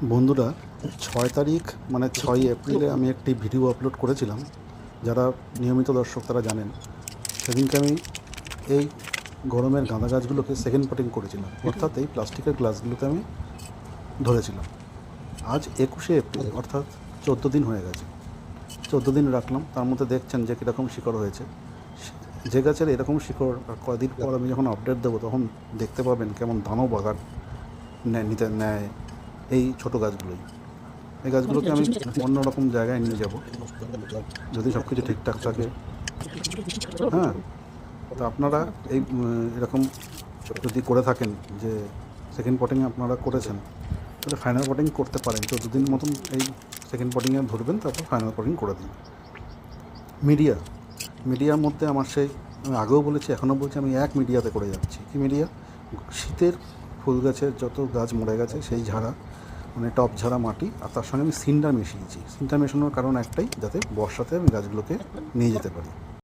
বন্ধুরা, 6 তারিখ মানে 6 এপ্রিলে আমি একটি ভিডিও আপলোড করেছিলাম। যারা নিয়মিত দর্শক তারা জানেন। সেদিনকে আমি এই গরমের গাঁদা গাছগুলোকে সেকেন্ড পটিং করেছিলাম, অর্থাৎ এই প্লাস্টিকের গ্লাসগুলোতে আমি ধরেছিলাম। আজ 21 এপ্রিল, অর্থাৎ 14 দিন হয়ে গেছে। 14 দিন রাখলাম, তার মধ্যে দেখছেন যে কীরকম শিকড় হয়েছে। যে গাছের এরকম শিকড় আর কদিন পর আমি যখন আপডেট দেবো তখন দেখতে পাবেন কেমন দানব বাগান নিতে নেয় এই ছোটো গাছগুলোই। এই গাছগুলোকে আমি অন্যরকম জায়গায় নিয়ে যাব যদি সব কিছু ঠিকঠাক থাকে। হ্যাঁ, তো আপনারা এই এরকম যদি করে থাকেন যে সেকেন্ড পটিং আপনারা করেছেন, তাহলে ফাইনাল পটিং করতে পারেন। 14 দিন মতন এই সেকেন্ড পটিংয়ে ধরবেন, তারপর ফাইনাল পটিং করে দিন। মিডিয়ার মধ্যে আমার সেই, আমি আগেও বলেছি এখনও বলছি, আমি এক মিডিয়াতে করে যাচ্ছি। কি মিডিয়া? শীতের ফুল গাছের যত গাছ মরে গেছে সেই ঝাড়া, মানে টপ ঝাড়া মাটি, আর তার সঙ্গে আমি সিন্ডার মিশিয়েছি। সিন্ডার মেশানোর কারণ একটাই, যাতে বর্ষাতে আমি গাছগুলোকে নিয়ে যেতে পারি।